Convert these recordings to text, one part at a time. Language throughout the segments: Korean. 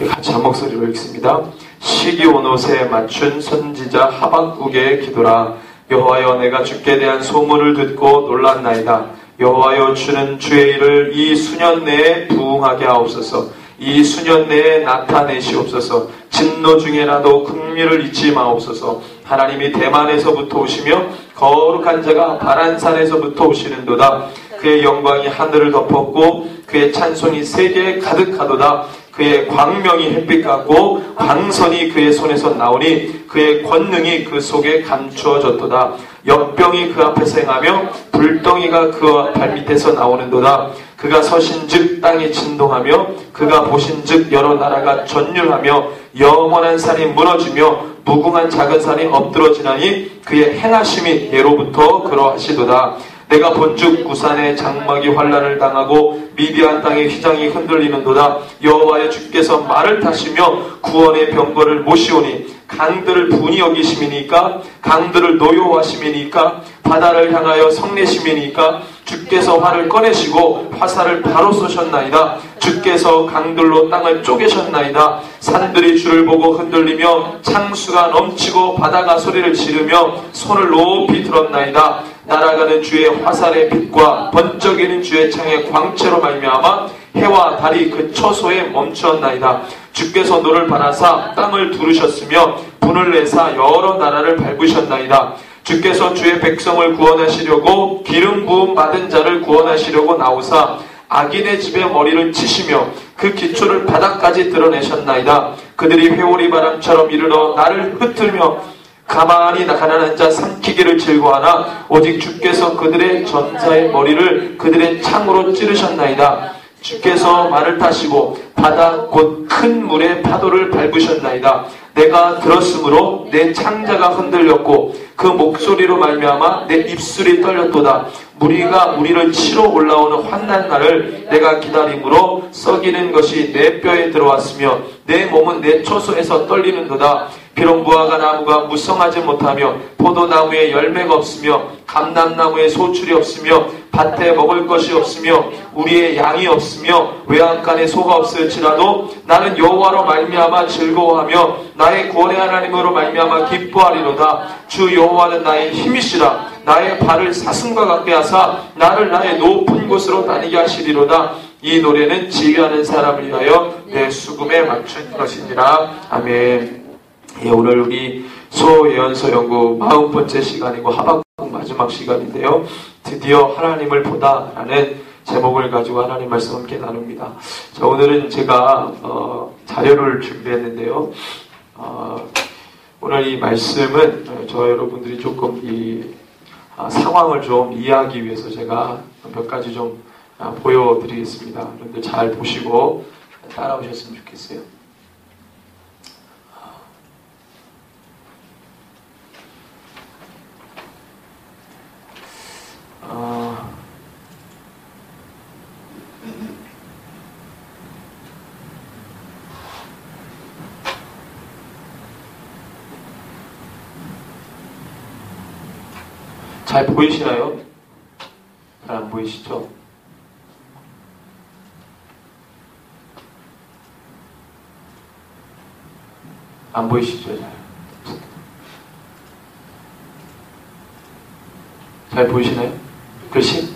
같이 한 목소리로 읽습니다. 시기 온 옷에 맞춘 선지자 하박국의 기도라. 여호와여, 내가 주께 대한 소문을 듣고 놀랐나이다. 여호와여, 주는 주의 일을 이 수년 내에 부응하게 하옵소서. 이 수년 내에 나타내시옵소서. 진노 중에라도 긍휼을 잊지 마옵소서. 하나님이 대만에서부터 오시며 거룩한 자가 바란산에서부터 오시는도다. 그의 영광이 하늘을 덮었고 그의 찬송이 세계에 가득하도다. 그의 광명이 햇빛 같고 광선이 그의 손에서 나오니 그의 권능이 그 속에 감추어졌도다. 역병이 그 앞에서 행하며 불덩이가 그 발밑에서 나오는도다. 그가 서신즉 땅이 진동하며 그가 보신즉 여러 나라가 전율하며 영원한 산이 무너지며 무궁한 작은 산이 엎드러지나니 그의 행하심이 예로부터 그러하시도다. 내가 본즉 구산의 장막이 환란을 당하고 미디안 땅의 휘장이 흔들리는도다. 여호와여, 주께서 말을 타시며 구원의 병거를 모시오니 강들을 분이 여기심이니까 강들을 노여워하심이니까 바다를 향하여 성내심이니까 주께서 활을 꺼내시고 화살을 바로 쏘셨나이다. 주께서 강들로 땅을 쪼개셨나이다. 산들이 주를 보고 흔들리며 창수가 넘치고 바다가 소리를 지르며 손을 높이 들었나이다. 날아가는 주의 화살의 빛과 번쩍이는 주의 창의 광채로 말미암아 해와 달이 그 처소에 멈추었나이다. 주께서 노를 바라사 땅을 두르셨으며 분을 내사 여러 나라를 밟으셨나이다. 주께서 주의 백성을 구원하시려고 기름 부음 받은 자를 구원하시려고 나오사 악인의 집에 머리를 치시며 그 기초를 바닥까지 드러내셨나이다. 그들이 회오리 바람처럼 이르러 나를 흩으며 가만히 가난한 자 삼키기를 즐거워하나 오직 주께서 그들의 전사의 머리를 그들의 창으로 찌르셨나이다. 주께서 말을 타시고 바다 곧 큰 물의 파도를 밟으셨나이다. 내가 들었으므로 내 창자가 흔들렸고 그 목소리로 말미암아 내 입술이 떨렸도다. 무리가 무리를 치러 올라오는 환난 날을 내가 기다림으로 썩이는 것이 내 뼈에 들어왔으며 내 몸은 내 초소에서 떨리는도다. 비록 무화과 나무가 무성하지 못하며 포도나무에 열매가 없으며 감람나무에 소출이 없으며 밭에 먹을 것이 없으며 우리의 양이 없으며 외양간에 소가 없을지라도 나는 여호와로 말미암아 즐거워하며 나의 구원의 하나님으로 말미암아 기뻐하리로다. 주 여호와는 나의 힘이시라. 나의 발을 사슴과 같게 하사 나를 나의 높은 곳으로 다니게 하시리로다. 이 노래는 지휘하는 사람을 위하여 내 수금에 맞춘 것이니라. 아멘. 예, 오늘 우리 소예언서 연구 40번째 시간이고 하박국 마지막 시간인데요. 드디어 하나님을 보다라는 제목을 가지고 하나님 말씀 함께 나눕니다. 자, 오늘은 제가 자료를 준비했는데요. 오늘 이 말씀은 저와 여러분들이 조금 이 상황을 좀 이해하기 위해서 제가 몇 가지 좀 보여드리겠습니다. 여러분들 잘 보시고 따라오셨으면 좋겠어요. 잘 보이시나요? 잘 안 보이시죠? 안 보이시죠? 잘 보이시나요? 글씨?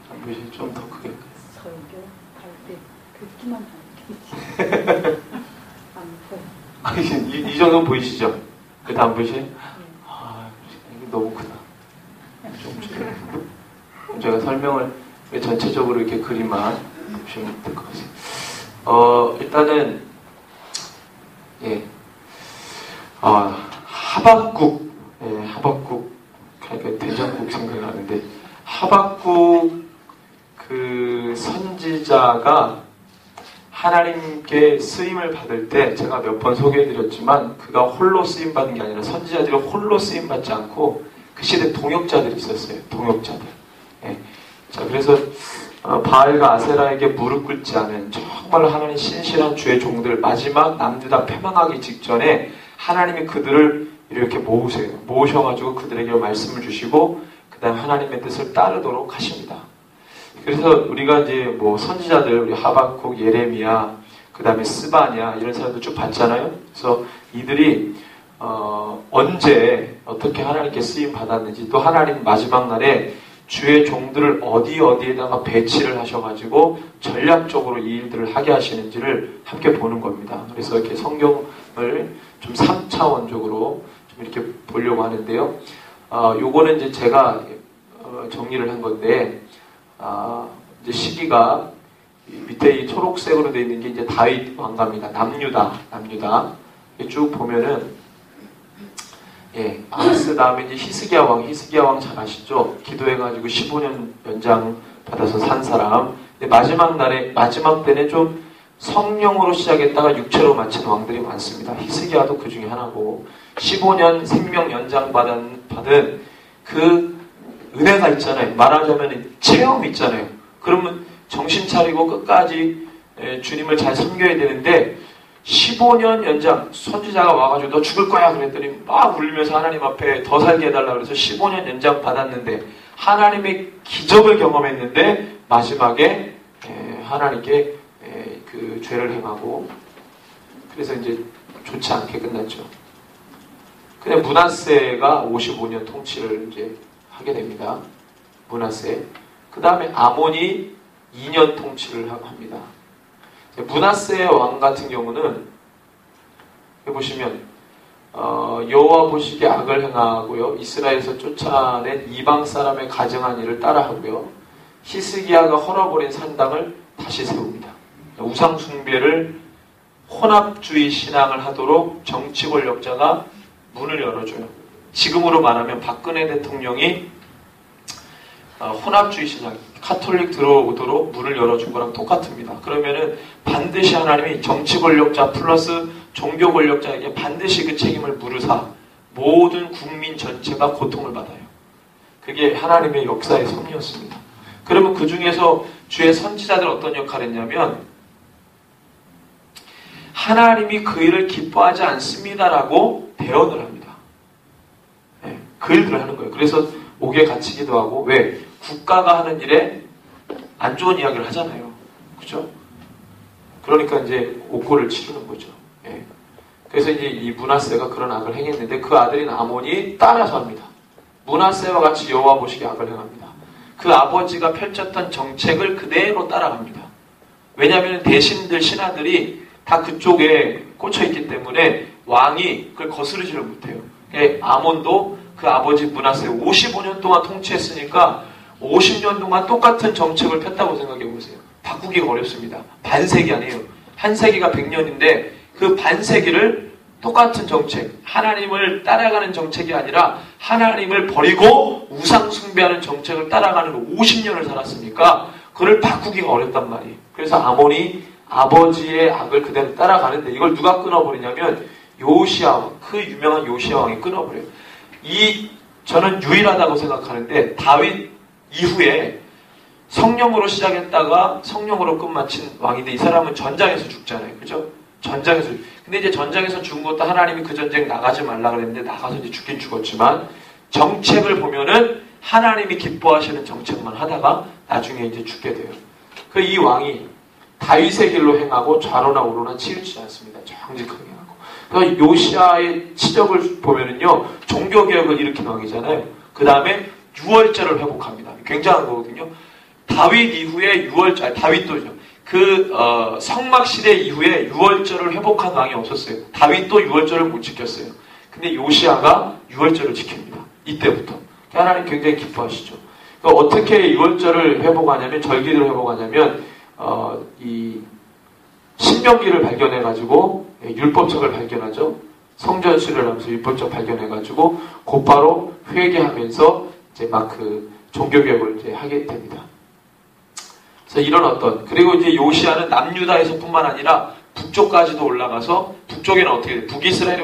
안 보이시죠? 좀 더 크게. 설교할 때 듣기만 하면 안 보여. 이 정도는 보이시죠? 그때 안 보이세요? 아, 이게 너무 크다. 좀 제가 설명을 전체적으로 이렇게 그림만 보시면 될 것 같아요. 일단은 예, 하박국, 예, 하박국, 그러니까 대장국 생각나는데 하박국 그 선지자가 하나님께 쓰임을 받을 때 제가 몇 번 소개해드렸지만 그가 홀로 쓰임받은 게 아니라 선지자들이 홀로 쓰임받지 않고 그 시대 동역자들이 있었어요. 동역자들. 예. 자, 그래서 바알과 아세라에게 무릎 꿇지 않은 정말 하나님 신실한 주의 종들 마지막 남들 다 패망하기 직전에 하나님이 그들을 이렇게 모으세요. 모으셔가지고 그들에게 말씀을 주시고 그 다음 하나님의 뜻을 따르도록 하십니다. 그래서 우리가 이제 뭐 선지자들, 우리 하박국, 예레미야, 그 다음에 스바냐, 이런 사람들 쭉 봤잖아요. 그래서 이들이, 언제, 어떻게 하나님께 쓰임 받았는지, 또 하나님 마지막 날에 주의 종들을 어디에다가 배치를 하셔가지고 전략적으로 이 일들을 하게 하시는지를 함께 보는 겁니다. 그래서 이렇게 성경을 좀 3차원적으로 좀 이렇게 보려고 하는데요. 요거는 이제 제가 정리를 한 건데, 이제 시기가 밑에 이 초록색으로 되어 있는 게 이제 다윗 왕가입니다. 남유다. 쭉 보면은, 예, 아하스 다음에 이제 히스기야 왕 잘 아시죠? 기도해가지고 15년 연장 받아서 산 사람. 근데 마지막 때는 좀 성령으로 시작했다가 육체로 마친 왕들이 많습니다. 히스기야도 그 중에 하나고, 15년 생명 연장 받은 그 은혜가 있잖아요. 말하자면 체험 있잖아요. 그러면 정신 차리고 끝까지 주님을 잘 섬겨야 되는데, 15년 연장, 선지자가 와가지고 너 죽을 거야 그랬더니 막 울면서 하나님 앞에 더 살게 해달라고 그래서 15년 연장 받았는데, 하나님의 기적을 경험했는데 마지막에 하나님께 그 죄를 행하고, 그래서 이제 좋지 않게 끝났죠. 근데 므낫세가 55년 통치를 이제 하게 됩니다. 므낫세. 그 다음에 아몬이 2년 통치를 합니다. 므낫세 왕 같은 경우는 보시면 여호와 보시기에 악을 행하고요, 이스라엘에서 쫓아낸 이방 사람의 가증한 일을 따라하고요, 히스기야가 헐어버린 산당을 다시 세웁니다. 우상 숭배를, 혼합주의 신앙을 하도록 정치 권력자가 문을 열어줘요. 지금으로 말하면 박근혜 대통령이 혼합주의 신앙, 카톨릭 들어오도록 문을 열어준 거랑 똑같습니다. 그러면은 반드시 하나님이 정치 권력자 플러스 종교 권력자에게 반드시 그 책임을 물으사 모든 국민 전체가 고통을 받아요. 그게 하나님의 역사의 섭리였습니다. 그러면 그 중에서 주의 선지자들 어떤 역할을 했냐면, 하나님이 그 일을 기뻐하지 않습니다라고 대언을 합니다. 네, 그 일들을 하는 거예요. 그래서 옥에 갇히기도 하고, 왜? 국가가 하는 일에 안 좋은 이야기를 하잖아요. 그죠? 그러니까 이제 옥고를 치르는 거죠. 예. 그래서 이제 이 므낫세가 그런 악을 행했는데, 그 아들인 아몬이 따라서 합니다. 므낫세와 같이 여호와 보시기에 악을 행합니다. 그 아버지가 펼쳤던 정책을 그대로 따라갑니다. 왜냐하면 대신들, 신하들이 다 그쪽에 꽂혀있기 때문에 왕이 그걸 거스르지를 못해요. 아몬도 그 아버지 므낫세 55년 동안 통치했으니까 50년 동안 똑같은 정책을 폈다고 생각해 보세요. 바꾸기가 어렵습니다. 반세기 아니에요. 한 세기가 100년인데 그 반세기를 똑같은 정책, 하나님을 따라가는 정책이 아니라 하나님을 버리고 우상 숭배하는 정책을 따라가는 50년을 살았으니까 그걸 바꾸기가 어렵단 말이에요. 그래서 아몬이 아버지의 악을 그대로 따라가는데, 이걸 누가 끊어버리냐면 요시야 왕, 그 유명한 요시야 왕이 끊어버려요. 저는 유일하다고 생각하는데, 다윗 이후에 성령으로 시작했다가 성령으로 끝마친 왕인데, 이 사람은 전장에서 죽잖아요. 그죠? 전장에서. 근데 이제 전장에서 죽은 것도 하나님이 그 전쟁 나가지 말라 그랬는데 나가서 이제 죽긴 죽었지만, 정책을 보면은 하나님이 기뻐하시는 정책만 하다가 나중에 이제 죽게 돼요. 그 이 왕이 다윗의 길로 행하고 좌로나 우로나 치우치지 않습니다. 정직하게 행하고. 그래서 요시아의 치적을 보면은요, 종교개혁을 일으킨 왕이잖아요. 그 다음에 유월절을 회복합니다. 굉장한 거거든요. 다윗 이후에 유월절, 다윗도죠. 성막시대 이후에 유월절을 회복한 왕이 없었어요. 다윗도 유월절을 못 지켰어요. 근데 요시아가 유월절을 지킵니다. 이때부터. 하나님 굉장히 기뻐하시죠. 그러니까 어떻게 유월절을 회복하냐면, 절기를 회복하냐면, 이 신명기를 발견해가지고 율법책을 발견하죠. 성전수를 하면서 율법책 발견해가지고 곧바로 회개하면서 이제 막 그 종교개혁을 이제 하게 됩니다. 그래서 이런 그리고 이제 요시아는 남유다에서뿐만 아니라 북쪽까지도 올라가서, 북쪽에는 어떻게 돼요? 북이스라엘이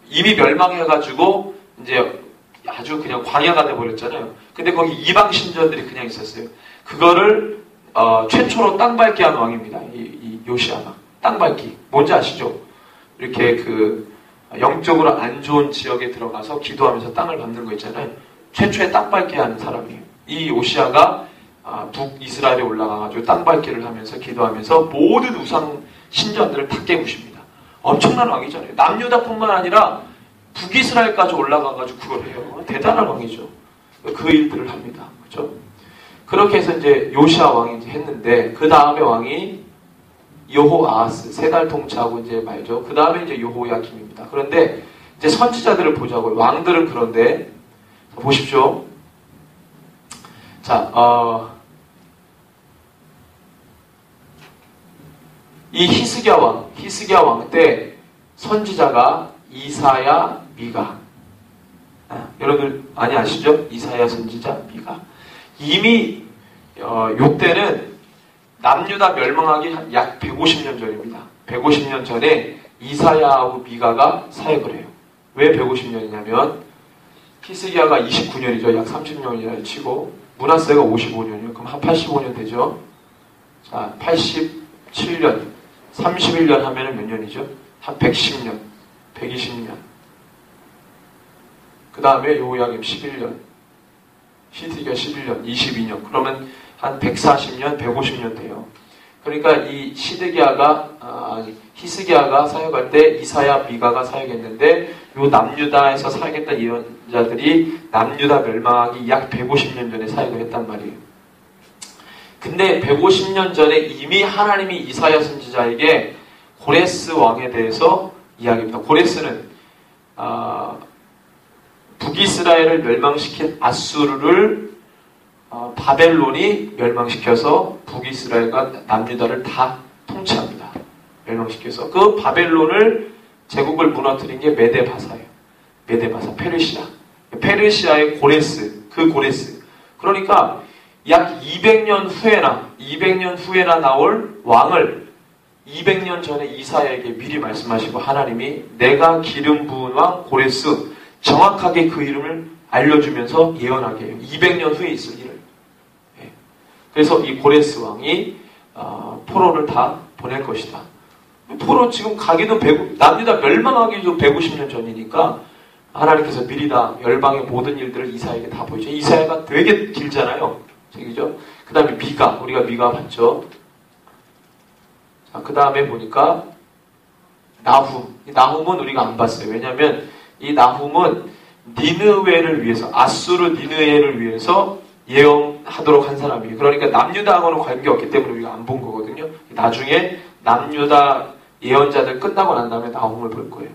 이미 멸망해가지고 이제 아주 그냥 광야가 돼버렸잖아요. 근데 거기 이방 신전들이 그냥 있었어요. 그거를 최초로 땅밟기 한 왕입니다. 이 요시아가. 땅밟기. 뭔지 아시죠? 이렇게 영적으로 안 좋은 지역에 들어가서 기도하면서 땅을 밟는 거 있잖아요. 최초의 땅밟기 하는 사람이에요. 이 요시아가 북이스라엘에 올라가가지고 땅밟기를 하면서 기도하면서 모든 우상 신전들을 다 깨부십니다. 엄청난 왕이잖아요. 남유다뿐만 아니라 북이스라엘까지 올라가가지고 그걸 해요. 대단한 왕이죠. 그 일들을 합니다. 그렇죠? 그렇게 해서 이제 요시아 왕이 이제 했는데 그 다음에 왕이 여호아하스 3달 통치하고 이제 말죠. 그 다음에 이제 여호야김입니다. 그런데 이제 선지자들을 보자고요. 왕들은 그런데 보십시오. 자, 이 히스기야 왕 때 선지자가 이사야, 미가. 여러분들 많이 아시죠? 이사야 선지자, 미가. 이미 요때는 남유다 멸망하기 약 150년 전입니다. 150년 전에 이사야하고 미가가 사역을 해요. 왜 150년이냐면 히스기야가 29년이죠. 약 30년이라 치고 므낫세가 55년이요. 그럼 한 85년 되죠. 자, 87년, 31년 하면은 몇 년이죠? 한 110년, 120년. 그 다음에 요호야김 11년, 히스기야 11년, 22년. 그러면 한 140년, 150년 돼요. 그러니까 이 히스기야가 사역할 때 이사야, 미가가 사역했는데 요 남유다에서 사역했던 예언자들이 남유다 멸망하기 약 150년 전에 사역을 했단 말이에요. 근데 150년 전에 이미 하나님이 이사야 선지자에게 고레스 왕에 대해서 이야기합니다. 고레스는 북이스라엘을 멸망시킨 아수르를 바벨론이 멸망시켜서 북이스라엘과 남유다를 다 통치합니다. 멸망시켜서 그 바벨론을 제국을 무너뜨린 게 메데바사예요. 메데바사, 페르시아의 고레스, 그 고레스. 그러니까 약 200년 후에나 나올 왕을 200년 전에 이사야에게 미리 말씀하시고 하나님이 내가 기름 부은 왕 고레스 정확하게 그 이름을 알려주면서 예언하게 해요. 200년 후에 있을 일을. 그래서 이 고레스 왕이 포로를 다 보낼 것이다. 포로 지금 가기도 남유다 멸망하기도 150년 전이니까 하나님께서 미리 다 열방의 모든 일들을 이사야에게 다 보이죠. 이사야가 되게 길잖아요. 그죠? 그 다음에 미가, 우리가 미가 봤죠. 자, 그 다음에 보니까 나훔은 우리가 안 봤어요. 왜냐하면 이 나훔은 니느웨를 위해서, 아수르 니느웨를 위해서 예언하도록 한 사람이에요. 그러니까 남유다하고는 관계없기 때문에 우리가 안 본 거거든요. 나중에 남유다 예언자들 끝나고 난 다음에 나훔을 볼 거예요.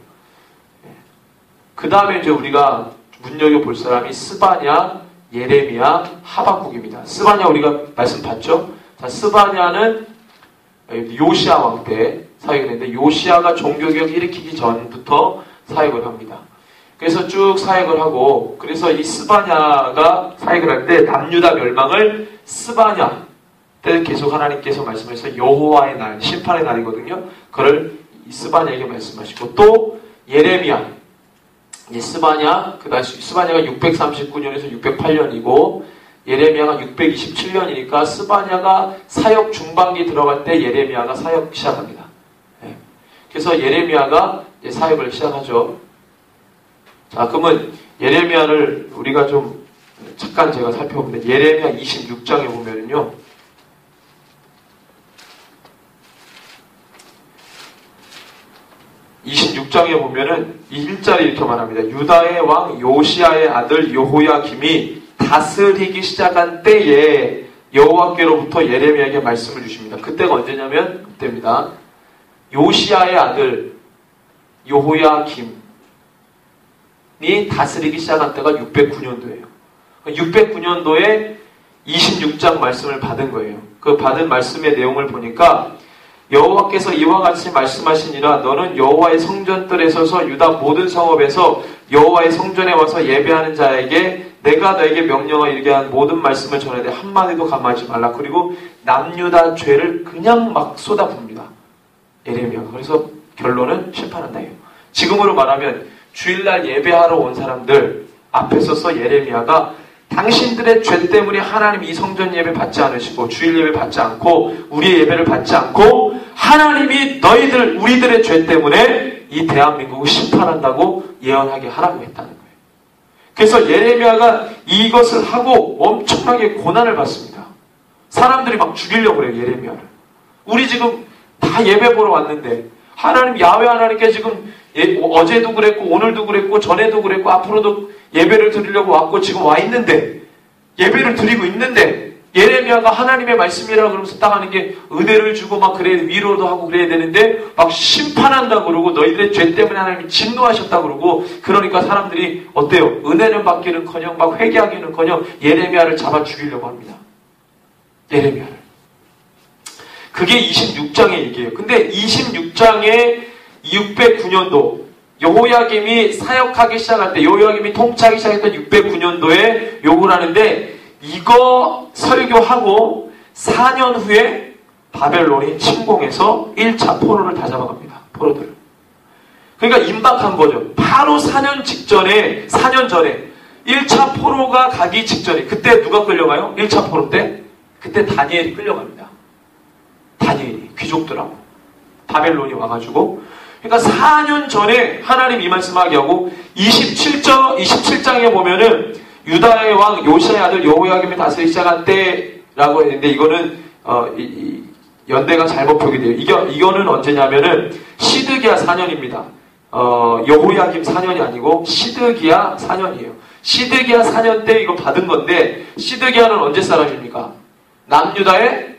그 다음에 이제 우리가 눈여겨볼 사람이 스바냐, 예레미야, 하박국입니다. 스바냐 우리가 말씀 봤죠? 자, 스바냐는 요시아 왕 때 사역을 했는데 요시아가 종교개혁 일으키기 전부터 사역을 합니다. 그래서 쭉 사역을 하고 그래서 이 스바냐가 사역을 할 때 남유다 멸망을 스바냐 때 계속 하나님께서 말씀하셔서 여호와의 날, 심판의 날이거든요. 그걸 이 스바냐에게 말씀하시고 또 예레미야 스바냐, 그 다음에 스바냐가 639년에서 608년이고 예레미야가 627년이니까 스바냐가 사역 중반기 들어갈 때 예레미야가 사역 시작합니다. 그래서 예레미야가 이제 사역을 시작하죠. 자, 그러면 예레미야를 우리가 좀 잠깐 제가 살펴보면 예레미야 26장에 보면은요. 이 1절에 이렇게 말합니다. 유다의 왕 요시아의 아들 여호야김이 다스리기 시작한 때에 여호와께로부터 예레미야에게 말씀을 주십니다. 그때가 언제냐면 그때입니다. 요시아의 아들 여호야김이 다스리기 시작한 때가 609년도예요. 609년도에 26장 말씀을 받은 거예요. 그 받은 말씀의 내용을 보니까 여호와께서 이와 같이 말씀하시니라 너는 여호와의 성전들에 서서 유다 모든 성읍에서 여호와의 성전에 와서 예배하는 자에게 내가 너에게 명령하여 이르게 한 모든 말씀을 전하되 한마디도 감하지 말라. 그리고 남유다 죄를 그냥 막 쏟아붓니다. 예레미야가. 그래서 결론은 심판한다예요. 지금으로 말하면 주일날 예배하러 온 사람들 앞에 서서 예레미야가 당신들의 죄 때문에 하나님 이 성전 예배 받지 않으시고 주일 예배 받지 않고 우리의 예배를 받지 않고 하나님이 우리들의 죄 때문에 이 대한민국을 심판한다고 예언하게 하라고 했다는 거예요. 그래서 예레미야가 이것을 하고 엄청나게 고난을 받습니다. 사람들이 막 죽이려고 그래요, 예레미야를. 우리 지금 다 예배 보러 왔는데 하나님, 야훼 하나님께 지금 어제도 그랬고 오늘도 그랬고 전에도 그랬고 앞으로도 예배를 드리려고 왔고 지금 와 있는데, 예배를 드리고 있는데 예레미야가 하나님의 말씀이라고 그러면서 딱 하는 게 은혜를 주고 막 그래, 위로도 하고 그래야 되는데 막 심판한다고 그러고 너희들의 죄 때문에 하나님이 진노하셨다고 그러고, 그러니까 사람들이 어때요? 은혜는 받기는커녕 막 회개하기는커녕 예레미야를 잡아 죽이려고 합니다. 예레미야를. 그게 26장의 얘기예요. 근데 26장의 609년도 여호야김이 사역하기 시작할 때, 여호야김이 통치하기 시작했던 609년도에 욕을 하는데, 이거 설교하고 4년 후에 바벨론이 침공해서 1차 포로를 다 잡아갑니다. 포로들을. 그러니까 임박한 거죠. 바로 4년 직전에, 4년 전에 1차 포로가 가기 직전에, 그때 누가 끌려가요? 1차 포로 때? 그때 다니엘이 끌려갑니다. 다니엘이, 귀족들하고 바벨론이 와가지고, 그러니까 4년 전에 하나님 이 말씀하게 하고, 27장에 보면은 유다의 왕 요시아의 아들 여호야김이 다스리기 시작한 때라고 했는데, 이거는 연대가 잘못 표기돼요. 이거는 언제냐면은 시드기야 4년입니다. 여호야김 4년이 아니고 시드기야 4년이에요. 시드기야 4년 때 이거 받은 건데, 시드기야는 언제 사람입니까? 남유다의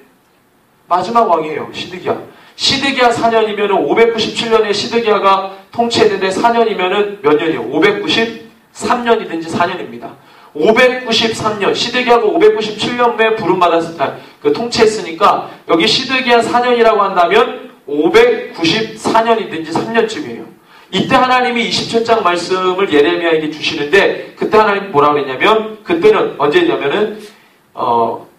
마지막 왕이에요. 시드기야 4년이면 597년에 시드기야가 통치했는데 4년이면 몇 년이에요? 593년이든지 4년입니다. 593년, 시드기야가 597년에 부름받았을 때 통치했으니까 여기 시드기야 4년이라고 한다면 594년이든지 3년쯤이에요. 이때 하나님이 27장 말씀을 예레미야에게 주시는데, 그때 하나님 뭐라고 그랬냐면, 그때는 언제냐면은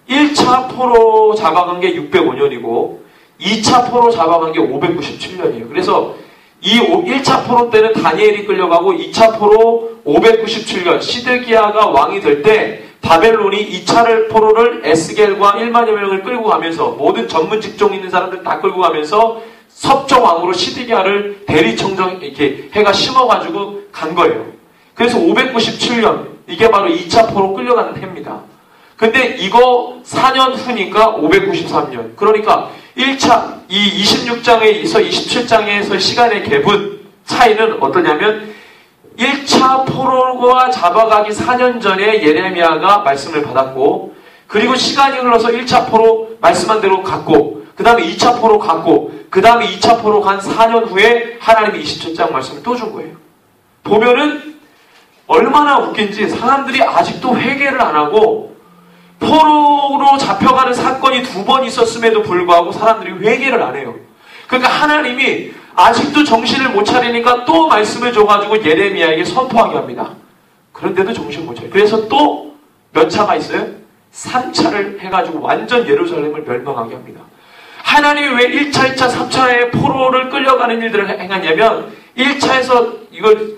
1차 포로 잡아간 게 605년이고 2차 포로 잡아간 게 597년이에요. 그래서 이 1차 포로 때는 다니엘이 끌려가고 2차 포로 597년 시드기야가 왕이 될 때 바벨론이 2차 포로를 에스겔과 1만여 명을 끌고 가면서, 모든 전문 직종 있는 사람들 다 끌고 가면서 섭정왕으로 시드기야를 대리청정 이렇게 해가 심어가지고 간 거예요. 그래서 597년, 이게 바로 2차 포로 끌려가는 해입니다. 근데 이거 4년 후니까 593년. 그러니까 1차, 이 26장에서 27장에서 시간의 갭은, 차이는 어떠냐면, 1차 포로가 잡아가기 4년 전에 예레미야가 말씀을 받았고, 그리고 시간이 흘러서 1차 포로 말씀한 대로 갔고, 그 다음에 2차 포로 갔고, 그 다음에 2차 포로 간 4년 후에 하나님이 27장 말씀을 또 준 거예요. 보면은 얼마나 웃긴지, 사람들이 아직도 회개를 안 하고 포로로 잡혀가는 사건이 2번 있었음에도 불구하고 사람들이 회개를 안 해요. 그러니까 하나님이 아직도 정신을 못 차리니까 또 말씀을 줘가지고 예레미야에게 선포하게 합니다. 그런데도 정신을 못 차려요. 그래서 또 몇 차가 있어요? 3차를 해가지고 완전 예루살렘을 멸망하게 합니다. 하나님이 왜 1차, 2차, 3차에 포로를 끌려가는 일들을 행하냐면, 1차에서 이걸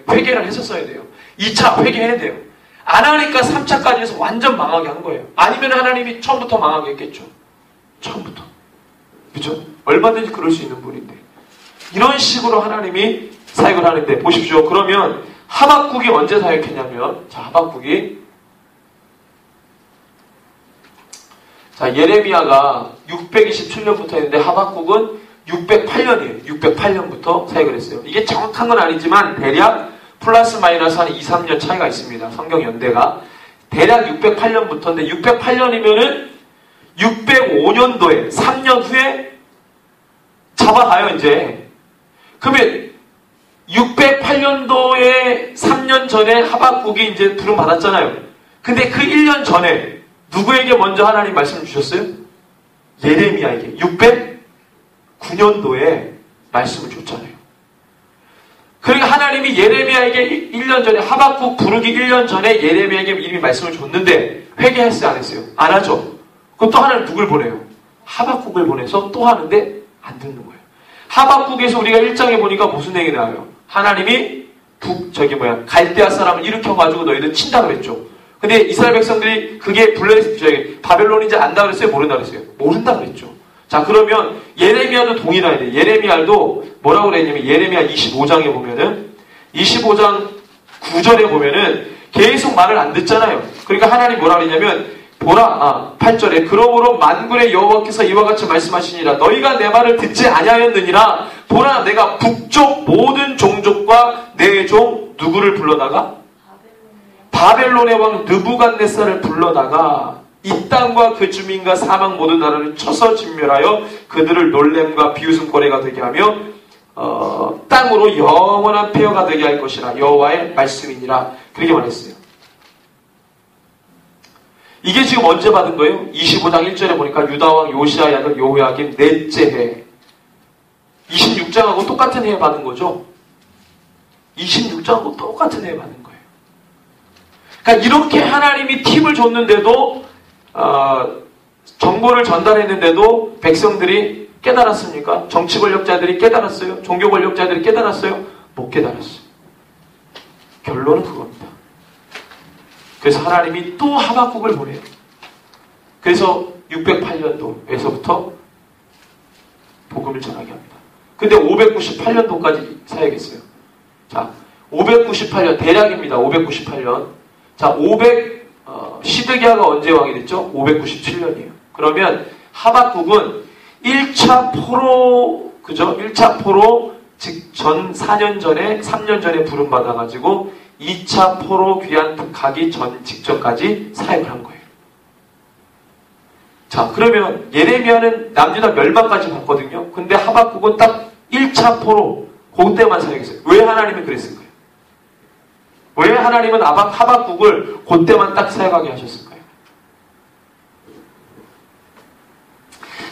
회개를 했었어야 돼요. 2차 회개해야 돼요. 안 하니까 3차까지 해서 완전 망하게 한 거예요. 아니면 하나님이 처음부터 망하게 했겠죠. 처음부터. 그죠? 얼마든지 그럴 수 있는 분인데. 이런 식으로 하나님이 사역을 하는데, 보십시오. 그러면 하박국이 언제 사역했냐면, 자, 하박국이, 자, 예레미야가 627년부터 했는데 하박국은 608년이에요. 608년부터 사역을 했어요. 이게 정확한 건 아니지만 대략 플러스 마이너스 한 2, 3년 차이가 있습니다. 성경 연대가. 대략 608년부터인데 608년이면은 605년도에 3년 후에 잡아가요, 이제. 그러면 608년도에 3년 전에 하박국이 이제 부름 받았잖아요. 근데 그 1년 전에 누구에게 먼저 하나님 말씀 주셨어요? 예레미야에게. 609년도에 말씀을 줬잖아요. 그러니까 하나님이 예레미야에게 1년 전에, 하박국 부르기 1년 전에 예레미야에게 이미 말씀을 줬는데 회개했어요, 안 했어요? 안 하죠. 그럼 또 하나님 누굴 보내요? 하박국을 보내서 또 하는데 안 듣는 거예요. 하박국에서 우리가 1장에 보니까 무슨 얘기 나와요? 하나님이 갈대아 사람을 일으켜가지고 너희들 친다 그랬죠. 근데 이스라엘 백성들이 그게 바벨론인지 안다 그랬어요? 모른다 그랬어요? 모른다 그랬죠. 자, 그러면 예레미야도 동일해야 돼요. 예레미야도 뭐라고 그랬냐면, 예레미야 25장에 보면은, 25장 9절에 보면은 계속 말을 안 듣잖아요. 그러니까 하나님 뭐라고 그랬냐면, 보라, 8절에 그러므로 만군의 여호와께서 이와 같이 말씀하시니라. 너희가 내 말을 듣지 아니하였느니라. 보라, 내가 북쪽 모든 종족과 내 종 누구를 불러다가 바벨론의 왕 느부갓네살을 불러다가 이 땅과 그 주민과 사막 모든 나라를 쳐서 진멸하여 그들을 놀램과 비웃음거리가 되게 하며 땅으로 영원한 폐허가 되게 할 것이라. 여호와의 말씀이니라. 그렇게 말했어요. 이게 지금 언제 받은 거예요? 25장 1절에 보니까 유다왕 요시아의 아들 여호야김 넷째 해. 26장하고 똑같은 해에 받은 거죠. 26장하고 똑같은 해에 받은 거예요. 그러니까 이렇게 하나님이 팁을 줬는데도 정보를 전달했는데도 백성들이 깨달았습니까? 정치 권력자들이 깨달았어요? 종교 권력자들이 깨달았어요? 못 깨달았어요. 결론은 그겁니다. 그래서 하나님이 또 하박국을 보내요. 그래서 608년도에서부터 복음을 전하게 합니다. 근데 598년도까지 사역했어요. 자, 598년 대략입니다. 598년. 자, 시드기야가 언제 왕이 됐죠? 597년이에요. 그러면 하박국은 1차 포로, 그죠? 1차 포로, 즉, 4년 전에, 3년 전에 부름받아가지고 2차 포로 귀환 가기 직전까지 사역을 한 거예요. 자, 그러면 예레미야는 남유다 멸망까지 봤거든요. 근데 하박국은 딱 1차 포로, 그때만 사역했어요. 왜 하나님은 그랬을까요? 왜 하나님은 하박국을 그때만 딱 사역하게 하셨을까요?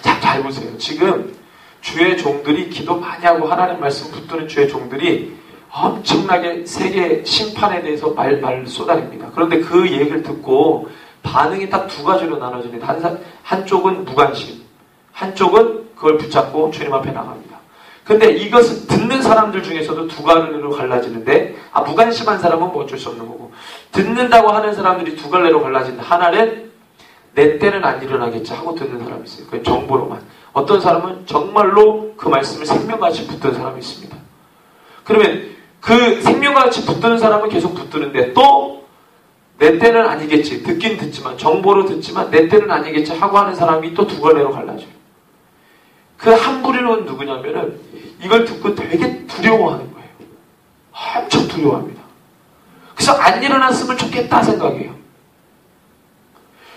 자, 잘 보세요. 지금 주의 종들이 기도 많이 하고 하나님 말씀 붙드는 주의 종들이 엄청나게 세계 심판에 대해서 말 쏟아냅니다. 그런데 그 얘기를 듣고 반응이 딱 두 가지로 나눠집니다. 한쪽은 무관심, 한쪽은 그걸 붙잡고 주님 앞에 나갑니다. 근데 이것을 듣는 사람들 중에서도 두 갈래로 갈라지는데, 무관심한 사람은 뭐 어쩔 수 없는 거고, 듣는다고 하는 사람들이 두 갈래로 갈라진다. 하나는 내 때는 안 일어나겠지 하고 듣는 사람이 있어요. 그 정보로만. 어떤 사람은 정말로 그 말씀을 생명같이 붙드는 사람이 있습니다. 그러면 그 생명같이 붙드는 사람은 계속 붙드는데 또 내 때는 아니겠지. 듣긴 듣지만, 정보로 듣지만 내 때는 아니겠지 하고 하는 사람이 또 두 갈래로 갈라져요. 그 한 부류는 누구냐면은 이걸 듣고 되게 두려워하는 거예요. 엄청 두려워합니다. 그래서 안 일어났으면 좋겠다 생각해요.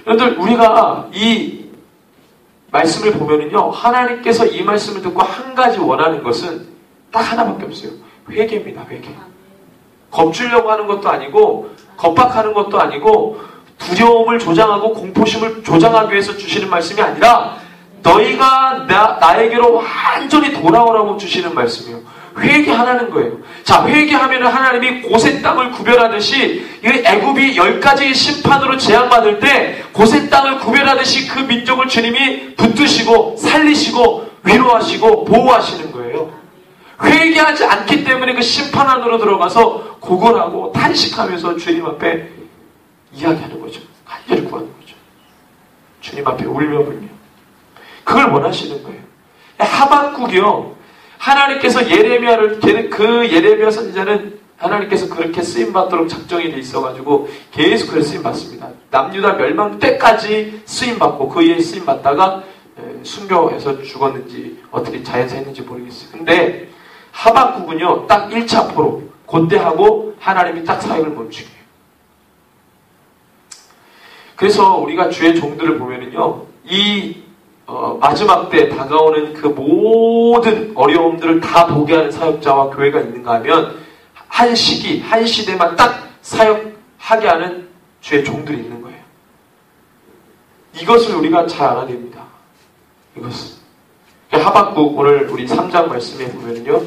여러분들, 우리가 이 말씀을 보면은요, 하나님께서 이 말씀을 듣고 한 가지 원하는 것은 딱 하나밖에 없어요. 회개입니다. 회개. 겁주려고 하는 것도 아니고, 겁박하는 것도 아니고, 두려움을 조장하고 공포심을 조장하기 위해서 주시는 말씀이 아니라 너희가 나에게로 완전히 돌아오라고 주시는 말씀이에요. 회개하라는 거예요. 자, 회개하면 하나님이 고센 땅을 구별하듯이 이 애굽이 10가지의 심판으로 재앙받을 때 고센 땅을 구별하듯이 그 민족을 주님이 붙드시고 살리시고 위로하시고 보호하시는 거예요. 회개하지 않기 때문에 그 심판 안으로 들어가서 고걸하고 탄식하면서 주님 앞에 이야기하는 거죠. 간절히 구하는 거죠. 주님 앞에 울며 불며. 그걸 원하시는 거예요. 하박국이요. 하나님께서 그 예레미야 선지자는 하나님께서 그렇게 쓰임받도록 작정이 돼 있어가지고 계속 그걸 쓰임받습니다. 남유다 멸망 때까지 쓰임받고 그 이에 쓰임받다가 순교해서 죽었는지 어떻게 자연사했는지 모르겠어요. 근데 하박국은요, 딱 1차 포로, 그때 하고 하나님이 딱 사역을 멈추게 해요. 그래서 우리가 주의 종들을 보면은요, 마지막 때 다가오는 그 모든 어려움들을 다 보게 하는 사역자와 교회가 있는가 하면, 한 시기, 한 시대만 딱 사역하게 하는 주의 종들이 있는 거예요. 이것을 우리가 잘 알아야 됩니다. 이것은. 하박국 오늘 우리 3장 말씀에 보면은요,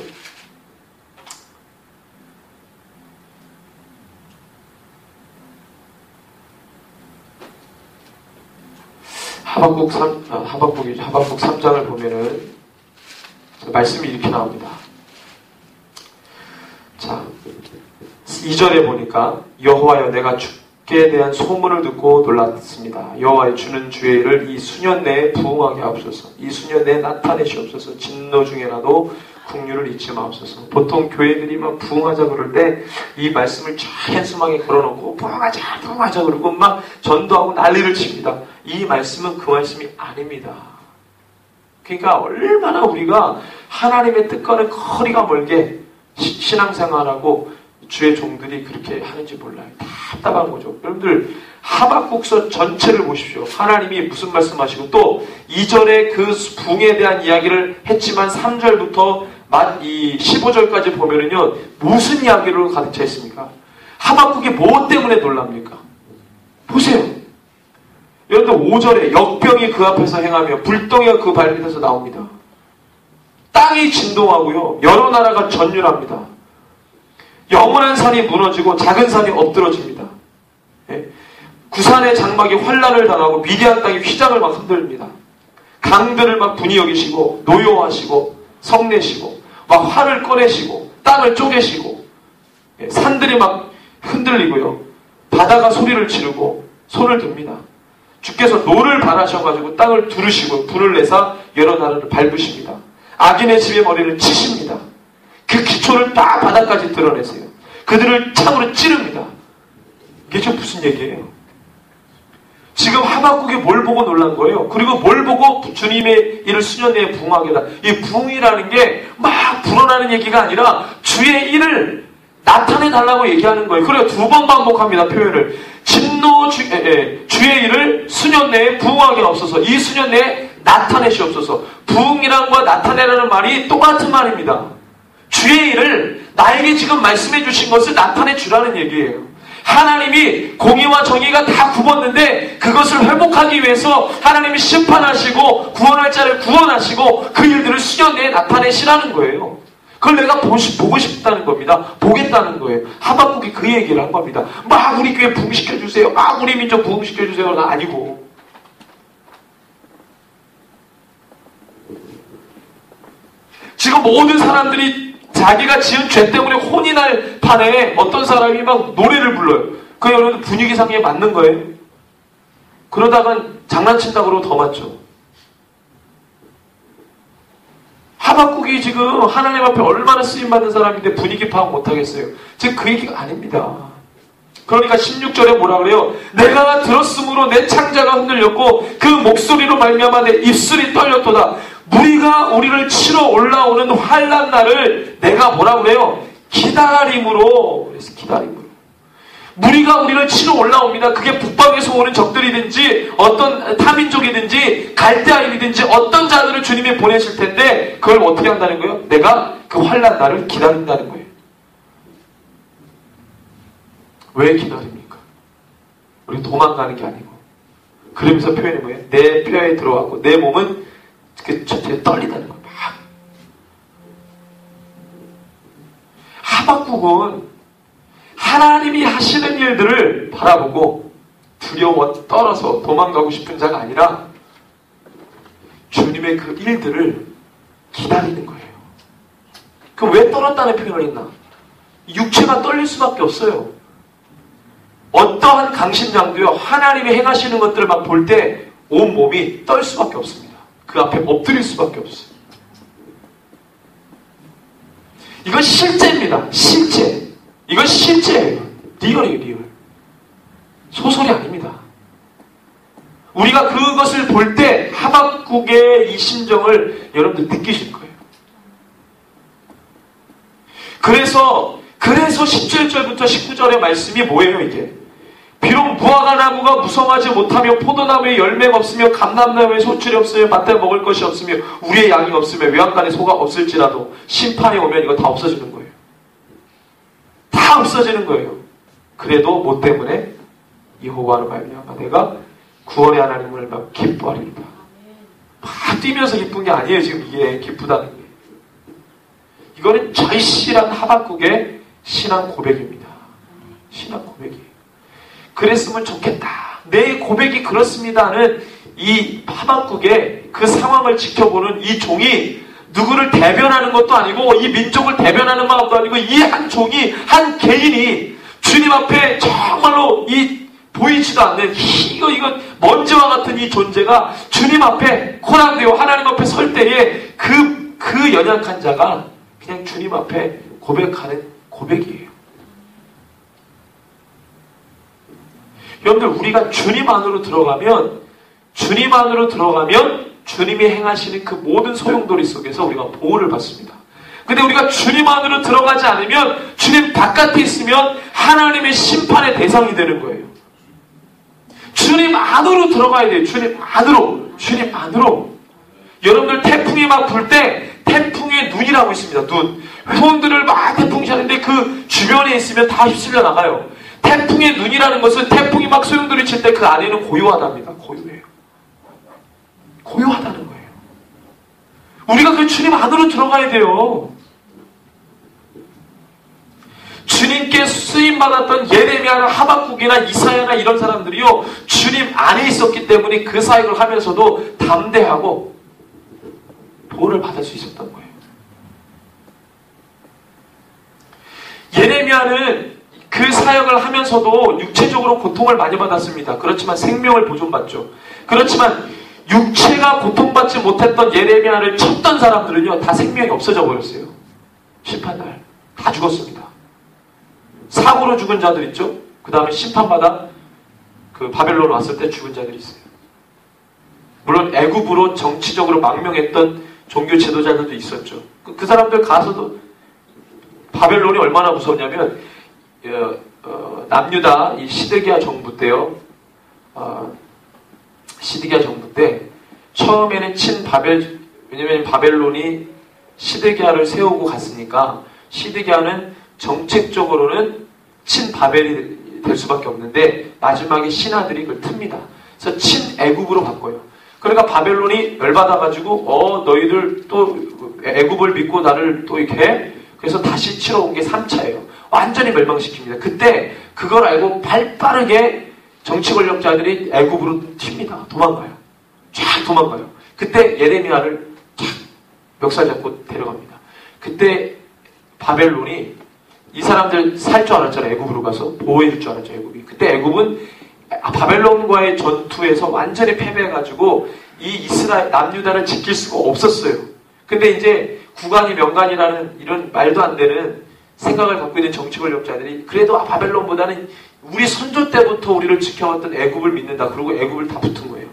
하박국 3장을 보면은 말씀이 이렇게 나옵니다. 자, 2절에 보니까 여호와여 내가 주께 대한 소문을 듣고 놀랐습니다. 여호와여 주는 주의 일을 이 수년 내에 부응하게 하옵소서. 이 수년 내에 나타내시옵소서. 진노 중에라도 국류를 잊지 마옵소서. 보통 교회들이 막 부흥하자 그럴 때 이 말씀을 쫙 현수막에 걸어놓고 부흥하자 그러고 막 전도하고 난리를 칩니다. 이 말씀은 그 말씀이 아닙니다. 그러니까 얼마나 우리가 하나님의 뜻과는 거리가 멀게 신앙생활하고 주의 종들이 그렇게 하는지 몰라요. 답답한 거죠. 여러분들 하박국서 전체를 보십시오. 하나님이 무슨 말씀하시고 또 2절에 그 붕에 대한 이야기를 했지만 3절부터 이 15절까지 보면은요 무슨 이야기로 가득 차 있습니까? 하박국이 뭐 때문에 놀랍니까? 보세요. 여러분들 5절에 역병이 그 앞에서 행하며 불덩이가 그 발밑에서 나옵니다. 땅이 진동하고요. 여러 나라가 전율합니다. 영원한 산이 무너지고 작은 산이 엎드러집니다. 예. 구산의 장막이 환란을 당하고 미디안 땅이 휘장을 막 흔들립니다. 강들을 막 분이 여기시고 노여워하시고 성내시고 막 활을 꺼내시고 땅을 쪼개시고 예. 산들이 막 흔들리고요. 바다가 소리를 지르고 손을 듭니다. 주께서 노를 바라셔가지고 땅을 두르시고 불을 내사 여러 나라를 밟으십니다. 악인의 집의 머리를 치십니다. 그 기초를 다 바닥까지 드러내세요. 그들을 창으로 찌릅니다. 이게 좀 무슨 얘기예요? 지금 하박국이 뭘 보고 놀란 거예요? 그리고 뭘 보고 주님의 일을 수년 내에 부흥하게다. 이 부흥이라는 게 막 불어나는 얘기가 아니라 주의 일을 나타내달라고 얘기하는 거예요. 그래서 2번 반복합니다. 표현을. 진노 주의 일을 수년 내에 부흥하게 없어서 이 수년 내에 나타내시옵소서. 부흥이란 것과 나타내라는 말이 똑같은 말입니다. 주의 일을 나에게 지금 말씀해 주신 것을 나타내 주라는 얘기예요. 하나님이 공의와 정의가 다 굽었는데 그것을 회복하기 위해서 하나님이 심판하시고 구원할 자를 구원하시고 그 일들을 수년 내에 나타내시라는 거예요. 그걸 내가 보고 싶다는 겁니다. 보겠다는 거예요. 하박국이 그 얘기를 한 겁니다. 막 우리 교회 부흥시켜주세요. 막 우리 민족 부흥시켜주세요가 아니고 지금 모든 사람들이 자기가 지은 죄 때문에 혼이 날 판에 어떤 사람이 막 노래를 불러요. 그게 여러분 분위기상에 맞는 거예요. 그러다간 장난친다고 그러고 더 맞죠. 하박국이 지금 하나님 앞에 얼마나 쓰임받는 사람인데 분위기 파악 못하겠어요. 지금 그 얘기가 아닙니다. 그러니까 16절에 뭐라 그래요? 내가 들었으므로 내 창자가 흔들렸고 그 목소리로 말미암아 내 입술이 떨렸도다. 무리가 우리를 치러 올라오는 환난 날을 내가 뭐라 그래요? 기다림으로. 그래서 기다림으로. 무리가 우리를 치러 올라옵니다. 그게 북방에서 오는 적들이든지 어떤 타민족이든지 갈대아인이든지 어떤 자들을 주님이 보내실 텐데 그걸 어떻게 한다는 거예요? 내가 그 환난 날을 기다린다는 거예요. 왜 기다립니까? 우리 도망가는 게 아니고. 그러면서 표현이 뭐예요? 내 뼈에 들어가고 내 몸은 그 전체에 떨린다는 거예요. 막. 하박국은 하나님이 하시는 일들을 바라보고 두려워 떨어서 도망가고 싶은 자가 아니라 주님의 그 일들을 기다리는 거예요. 그럼 왜 떨었다는 표현을 했나? 육체가 떨릴 수밖에 없어요. 어떠한 강심장도요, 하나님이 행하시는 것들을 막 볼 때 온몸이 떨 수밖에 없습니다. 그 앞에 엎드릴 수밖에 없어요. 이건 실제입니다. 실제. 이건 실제예요. 리얼이에요, 리얼. 소설이 아닙니다. 우리가 그것을 볼 때 하박국의 이 심정을 여러분들 느끼실 거예요. 그래서 17절부터 19절의 말씀이 뭐예요, 이게? 비록 무화과 나무가 무성하지 못하며 포도나무에 열매가 없으며 감람나무에 소출이 없으며 밭에 먹을 것이 없으며 우리의 양이 없으며 외양간에 소가 없을지라도 심판이 오면 이거 다 없어지는 거예요. 다 없어지는 거예요. 그래도 뭐 때문에? 여호와로 말미암아 내가 구원의 하나님을 막 기뻐하리로다. 막 뛰면서 기쁜 게 아니에요. 지금 이게 기쁘다는 게. 이거는 절실한 하박국의 신앙 고백입니다. 신앙 고백이에요. 그랬으면 좋겠다. 내 고백이 그렇습니다는 이 하박국의 그 상황을 지켜보는 이 종이 누구를 대변하는 것도 아니고 이 민족을 대변하는 마음도 아니고 이 한 종이 한 개인이 주님 앞에 정말로 이 보이지도 않는 이거 먼지와 같은 이 존재가 주님 앞에 코난되어 하나님 앞에 설 때에 그 연약한 자가 그냥 주님 앞에 고백하는 고백이에요. 여러분들, 우리가 주님 안으로 들어가면 주님이 행하시는 그 모든 소용돌이 속에서 우리가 보호를 받습니다. 근데 우리가 주님 안으로 들어가지 않으면, 주님 바깥에 있으면 하나님의 심판의 대상이 되는 거예요. 주님 안으로 들어가야 돼요. 주님 안으로. 여러분들, 태풍이 막 불 때 태풍의 눈이라고 있습니다. 눈. 소원들을 막 태풍이 자는데 그 주변에 있으면 다 휩쓸려 나가요. 태풍의 눈이라는 것은 태풍이 막 소용돌이 칠 때 그 안에는 고요하답니다. 고요하다는 거예요. 우리가 그 주님 안으로 들어가야 돼요. 주님께 쓰임받았던 예레미야나 하박국이나 이사야나 이런 사람들이요, 주님 안에 있었기 때문에 그 사역을 하면서도 담대하고 도를 받을 수 있었던 거예요. 예레미야는 그 사역을 하면서도 육체적으로 고통을 많이 받았습니다. 그렇지만 생명을 보존받죠. 그렇지만 육체가 고통받지 못했던 예레미야를 쳤던 사람들은요, 다 생명이 없어져 버렸어요. 심판날 다 죽었습니다. 사고로 죽은 자들 있죠. 그 다음에 심판받아 그 바벨론 왔을 때 죽은 자들이 있어요. 물론 애굽으로 정치적으로 망명했던 종교 지도자들도 있었죠. 그 사람들 가서도 바벨론이 얼마나 무섭냐면, 남유다 이 시드기야 정부 때요. 시드기야 정부 때 처음에는 왜냐면 바벨론이 시드기야를 세우고 갔으니까, 시드기야는 정책적으로는 친바벨이 될 수밖에 없는데 마지막에 신하들이 그걸 틉니다. 그래서 친애굽으로 바꿔요. 그러니까 바벨론이 열받아가지고 너희들 또 애굽을 믿고 나를 또 이렇게 해? 그래서 다시 치러 온 게 3차예요. 완전히 멸망시킵니다. 그때 그걸 알고 발빠르게 정치 권력자들이 애굽으로 튑니다. 도망가요. 쫙 도망가요. 그때 예레미야를 쫙 멱살 잡고 데려갑니다. 그때 바벨론이 이 사람들 살 줄 알았잖아요. 애굽으로 가서 보호해 줄 줄 알았죠. 애굽이. 그때 애굽은 바벨론과의 전투에서 완전히 패배해가지고 이 남유다를 지킬 수가 없었어요. 근데 이제 구간이 명간이라는 이런 말도 안 되는 생각을 갖고 있는 정치 권력자들이 그래도 바벨론보다는 우리 선조 때부터 우리를 지켜왔던 애굽을 믿는다. 그러고 애굽을 다 붙은 거예요.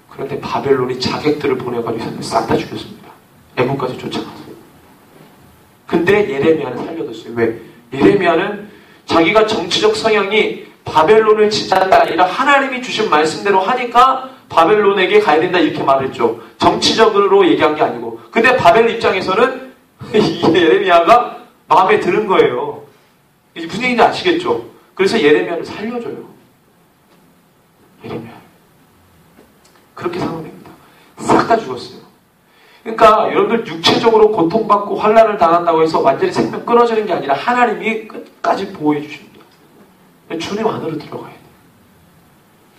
그런데 바벨론이 자객들을 보내가지고 싹 다 죽였습니다. 애굽까지 쫓아가서. 근데 예레미야는 살려뒀어요. 왜? 예레미야는 자기가 정치적 성향이 바벨론을 지지하는 게 아니라 하나님이 주신 말씀대로 하니까 바벨론에게 가야 된다 이렇게 말했죠. 정치적으로 얘기한 게 아니고. 근데 바벨 입장에서는 이 예레미야가 마음에 드는 거예요. 이제 무슨 얘기인지 아시겠죠? 그래서 예레미야를 살려줘요. 예레미야. 그렇게 상황됩니다. 싹 다 죽었어요. 그러니까 여러분들 육체적으로 고통받고 환난을 당한다고 해서 완전히 생명 끊어지는 게 아니라 하나님이 끝까지 보호해 주십니다. 주님 안으로 들어가야 돼요.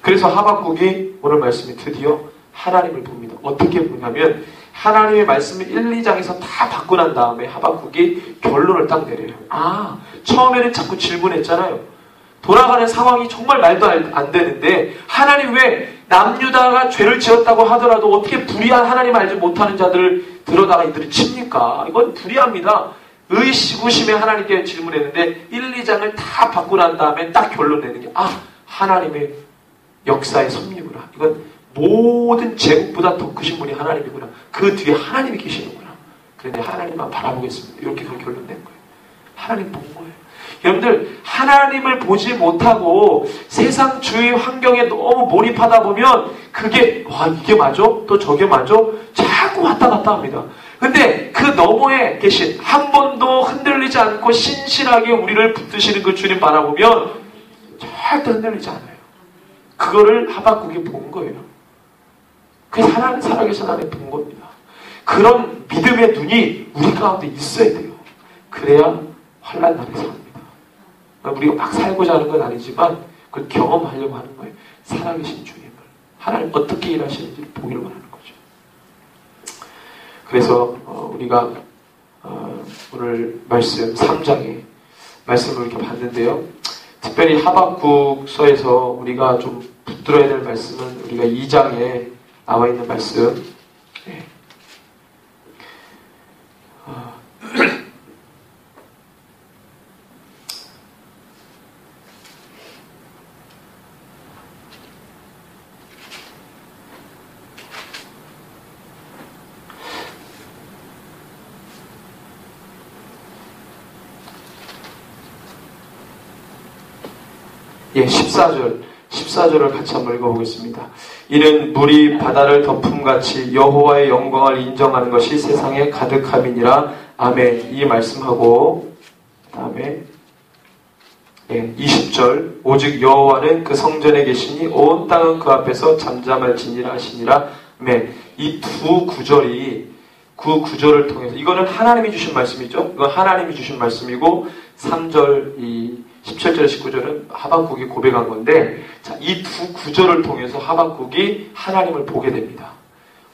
그래서 하박국이 오늘 말씀이 드디어 하나님을 봅니다. 어떻게 보냐면 하나님의 말씀을 1, 2장에서 다 받고 난 다음에 하박국이 결론을 딱 내려요. 처음에는 자꾸 질문했잖아요. 돌아가는 상황이 정말 말도 안 되는데 하나님 왜 남유다가 죄를 지었다고 하더라도 어떻게 불의한 하나님 알지 못하는 자들을 들어다가 이들을 칩니까? 이건 불의합니다. 의구심에 하나님께 질문했는데 1, 2장을 다 받고 난 다음에 딱 결론 내는 게 하나님의 역사의 섭리구나. 이건 모든 제국보다 더 크신 분이 하나님이구나. 그 뒤에 하나님이 계시는구나. 그런데 하나님만 바라보겠습니다. 이렇게 그 결론 낸 거예요. 하나님 본 거예요. 여러분들 하나님을 보지 못하고 세상 주위 환경에 너무 몰입하다 보면 그게 이게 맞아? 또 저게 맞아? 자꾸 왔다 갔다 합니다. 근데 그 너머에 계신 한 번도 흔들리지 않고 신실하게 우리를 붙드시는 그 주님 바라보면 절대 흔들리지 않아요. 그거를 하박국이 본 거예요. 그래서 하나님 살아계신 하나님 본 겁니다. 그런 믿음의 눈이 우리 가운데 있어야 돼요. 그래야 환난 날에 삽니다. 우리가 막 살고자 하는 건 아니지만 그걸 경험하려고 하는 거예요. 살아계신 주님을. 하나님 어떻게 일하시는지 보기를 원하는 거죠. 그래서 우리가 오늘 말씀 3장에 말씀을 이렇게 봤는데요. 특별히 하박국서에서 우리가 좀 붙들어야 될 말씀은 우리가 2장에 나와 있는 말씀. 14절을 같이 한번 읽어보겠습니다. 이는 물이 바다를 덮음같이 여호와의 영광을 인정하는 것이 세상에 가득함이니라. 아멘. 이 말씀하고 다음에 20절 오직 여호와는 그 성전에 계시니 온 땅은 그 앞에서 잠잠할지니라 하시니라. 아멘. 이 두 구절이 그 구절을 통해서 이거는 하나님이 주신 말씀이죠. 이건 하나님이 주신 말씀이고 3절, 17절, 19절은 하박국이 고백한 건데 이 두 구절을 통해서 하박국이 하나님을 보게 됩니다.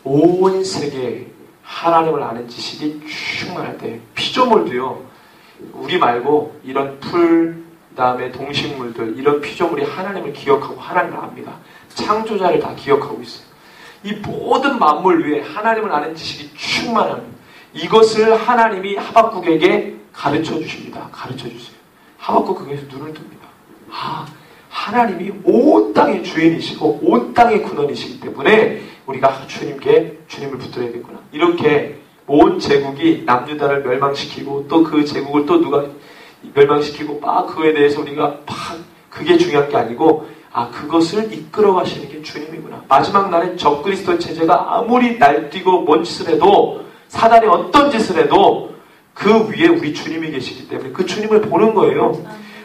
온 세계에 하나님을 아는 지식이 충만할 때 피조물도요. 우리 말고 이런 풀, 그다음에 동식물들 이런 피조물이 하나님을 기억하고 하나님을 압니다. 창조자를 다 기억하고 있어요. 이 모든 만물 위에 하나님을 아는 지식이 충만합니다. 이것을 하나님이 하박국에게 가르쳐 주십니다. 가르쳐 주세요. 하박국 거기에서 눈을 뜹니다. 하나님이 온 땅의 주인이시고 온 땅의 근원이시기 때문에 우리가 주님을 붙들어야겠구나. 이렇게 온 제국이 남유다를 멸망시키고 또 그 제국을 또 누가 멸망시키고 그거에 대해서 우리가 그게 중요한 게 아니고 그것을 이끌어 가시는 게 주님이구나. 마지막 날에 적그리스도 체제가 아무리 날뛰고 뭔 짓을 해도 사단이 어떤 짓을 해도 그 위에 우리 주님이 계시기 때문에 그 주님을 보는 거예요.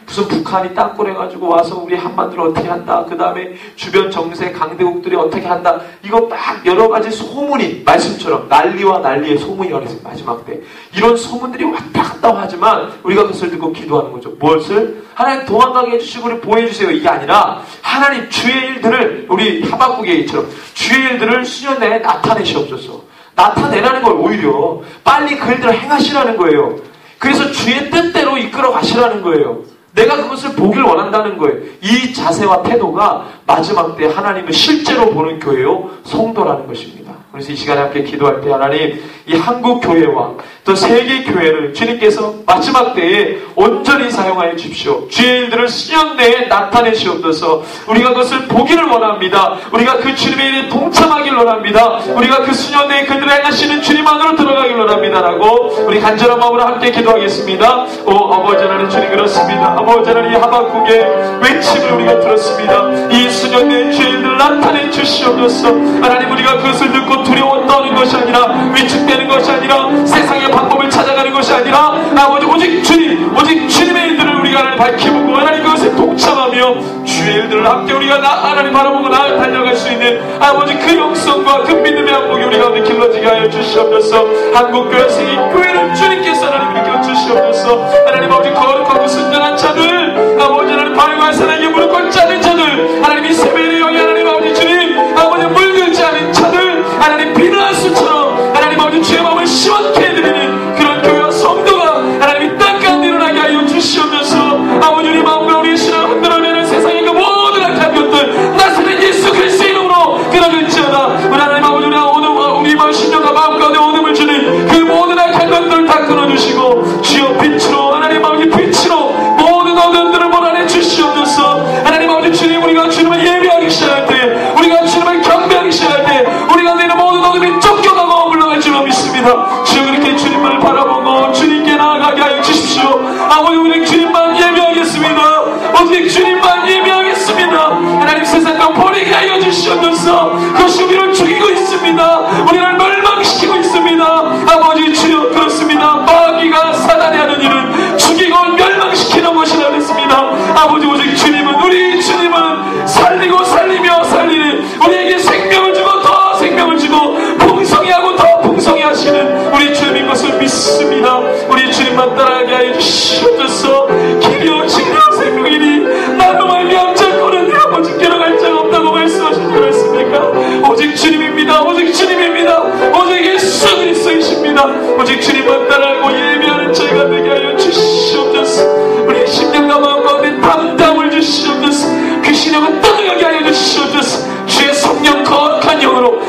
무슨 북한이 땅굴해가지고 와서 우리 한반도를 어떻게 한다. 그 다음에 주변 정세 강대국들이 어떻게 한다. 이거 막 여러 가지 소문이 말씀처럼 난리와 난리의 소문이 가르쳐요. 마지막 때. 이런 소문들이 왔다 갔다 하지만 우리가 그것을 듣고 기도하는 거죠. 무엇을? 하나님 도망가게 해주시고 우리 보호해주세요. 이게 아니라 하나님 주의 일들을 우리 하박국의 일처럼 주의 일들을 수년 내에 나타내시옵소서. 나타내라는 걸 오히려 빨리 그 일들을 행하시라는 거예요. 그래서 주의 뜻대로 이끌어 가시라는 거예요. 내가 그것을 보길 원한다는 거예요. 이 자세와 태도가 마지막 때 하나님을 실제로 보는 교회요 성도라는 것입니다. 그래서 이 시간에 함께 기도할 때 하나님 이 한국 교회와 또 세계 교회를 주님께서 마지막 때에 온전히 사용하여 주십시오. 주의 일들을 수년 내에 나타내시옵소서. 우리가 그것을 보기를 원합니다. 우리가 그 주님의 일에 동참하길 원합니다. 우리가 그 수년 내에 그들을 행하시는 주님 안으로 들어가길 원합니다라고 우리 간절한 마음으로 함께 기도하겠습니다. 아버지 하나님 주님 그렇습니다. 아버지 하나님 이 하박국의 외침을 우리가 들었습니다. 이 수년 내에 주의 일들을 나타내 주시옵소서. 하나님 우리가 그것을 듣고 두려워 떠는 것이 아니라 위축되는 것이 아니라 세상의 방법을 찾아가는 것이 아니라 아버지 오직 주님의 일들을 우리가 하나님 밝혀보고 하나님 그것에 동참하며 주의 일들을 함께 우리가 하나님 바라보고 달려갈 수 있는 아버지 그 영성과 그 믿음의 한복이 우리 가운데 길러지게 하여 주시옵소서. 한국교회 세계교회를 주님께서 하나님 일으켜 주시옵소서. 하나님 아버지 거룩하고 순전한 자들 아버지 하나님 바울과 사랑에 무릎 꿇지 않은 자들 하나님 이 세배의 영이 하나님 아버지 주님 아버지 물들지 않은 자들 하나님 비나수처럼 하나님 아버지 주의 마음을 시원케 해드리는 그런 교회와 성도가 하나님 이 땅 가운데 일어나게 하여 주시옵소서. 아버지 우리 마음과 우리의 신앙을 흔들어내는 세상의 그 모든 악한 것들 나사렛 예수 그리스도의 이름으로 끊어질지어다. 우리 하나님 아버지 우리 마음 신령과 마음 가운데 어둠을 주는 그 모든 악한 것들을 다 끊어주시고 주여 빛으로 하나님 아버지 빛으로 모든 어둠들을 몰아내 주시옵소서. 하나님 아버지 주님 우리가 주님을 예배하기 시작할 때 우리가 주님을 경배하기 시작할 때 우리가 내는 모든 어둠이 쫓겨가고 물러갈 줄로 믿습니다. 주여 그렇게 주님을 바라보고 주님께 나아가게 하여 주십시오. 아버지 우리 주님만 예배하겠습니다. 오직 주님만 예배하겠습니다. 하나님 세상과 버리게 하여 주시옵소서. 그것이 우리를 죽이고 있습니다. 우리를 멸망시키고 있습니다. 아버지 주여 그렇습니다. 마귀가 사단이 하는 일은 죽이고 멸망시키는 것이라 그랬습니다. 아버지 오직 우리 주님은 살리며 살리는 우리에게 생명을 주고 더 생명을 주고 풍성히하고 더 풍성히 하시는 우리 주님인 것을 믿습니다. 우리 주님만 따라가게 하여 주시옵소서. 길이요 진리요 생명이니 나도 말미암 자고는 내 아버지께로 갈 자가 없다고 말씀하신 줄 않습니까? 오직 주님입니다. 오직 주님입니다. 오직 예수 그리스도이십니다. 오직 주님만 따라가고 예배하는 저희가 되게 하여 주시옵소서. 우리의 심령과 마음 가운데 담담을 주시옵소서. 그 신령을 떠나가게 하여 주시옵소서. 주의 성령 거룩한 영으로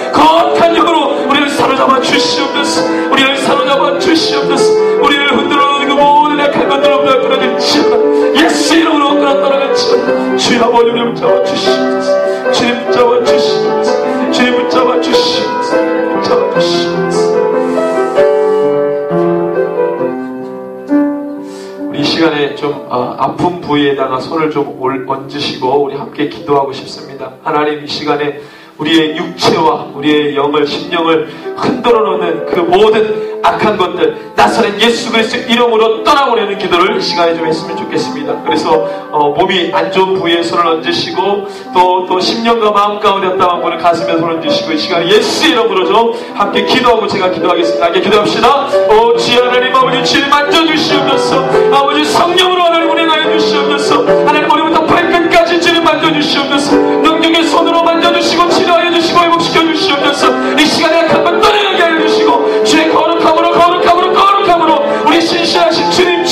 우리를 사로잡아 주시옵소서. 우리를 사로잡아 주시옵소서. 우리를 흔들어놓는 그 모든 약한 것들로부터 끊어질지어다. 예수 이름으로 끊어 떠나갈지어다. 주의 아버지 우리를 붙잡아 주시옵소서. 주님 붙잡아 주시옵소서. 주님 붙잡아 주시옵소서. 붙잡아 주시옵소서. 우리 이 시간에 좀 아픈 부위에다가 손을 좀 얹으시고 우리 함께 기도하고 싶습니다. 하나님, 이 시간에 우리의 육체와 우리의 영을, 심령을 흔들어 놓는 그 모든 악한 것들, 나사렛 예수 그리스도의 이름으로 떠나보내는 기도를 이 시간에 좀 했으면 좋겠습니다. 그래서 몸이 안 좋은 부위에 손을 얹으시고 또 심령과 마음 가운데 없다만 분을 가슴에 손을 얹으시고 이 시간에 예수 이름으로 좀 함께 기도하고 제가 기도하겠습니다. 함께 기도합시다. 주여 하나님 아버지, 주님 만져주시옵소서. 아버지, 성령으로 하나님 운행하여 주시옵소서. 하나님 머리부터 발끝까지 주님 만져주시옵소서. 능력의 손으로 만져주시고 치료하여 주시고 회복시켜 주시옵소서. 이 시간에 약한 것 떠나게 하여 주시고 주의 거룩함으로 우리 신실하신 주님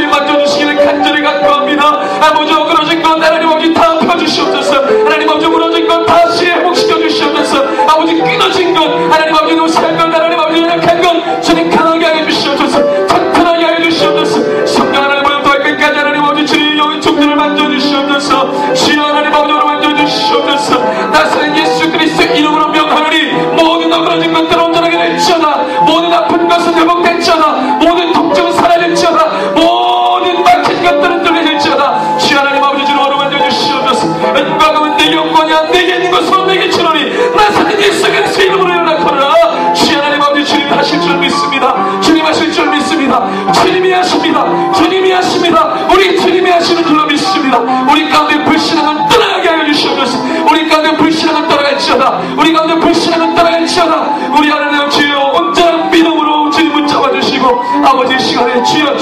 만져주시기를 간절히 간구합니다. 아버지, 어그러진 것 하나님 아버지 다 펴주시옵소서. 하나님 아버지, 무너진 것 다시 회복시켜 주시옵소서. 아버지, 끊어진 것 하나님 아버지, 노쇠한 것 하나님 아버지, 약한 것 주님 강하게 하여 주시옵소서. 튼튼하게 하여 주시옵소서. 성령 하나님 아버지, 끝까지 하나님 아버지 주님 영의 종들을 만져주시옵소서. 주여 하나님 아버지로 만져주시옵소서. 나사렛 예수 그리스도 이름으로 명하노니 모든 어그러진 것들 온전하게 될지어다. 모든 아픈 것은 회복될지어다. 모든 통증은 사라질지어다. 모든 막힌 것들은 뚫려질지어다. 주여 하나님 아버지 주로 만져주시옵소서. 은과 금은 내게 영광이 안 내게 있는 것으로 내게 주노니 나사렛 예수 그리스도 이름으로 연락하노라. 주여 하나님 아버지, 주님이 하실 줄 믿습니다. 주님 하실 줄 믿습니다. 주님이 하십니다. 주님이 하십니다. 우리 주님이 하시는 줄로 믿습니다. 우리 가운데 불신앙은 떠나게 하여 주시옵소서. 우리 가운데 불신앙은 떠나갈지어다. 우리 가운데 불신앙은 떠나갈지어다. 우리 하나님 주여 온전한 믿음으로 주님 붙잡아 주시고 아버지, 시간에 주여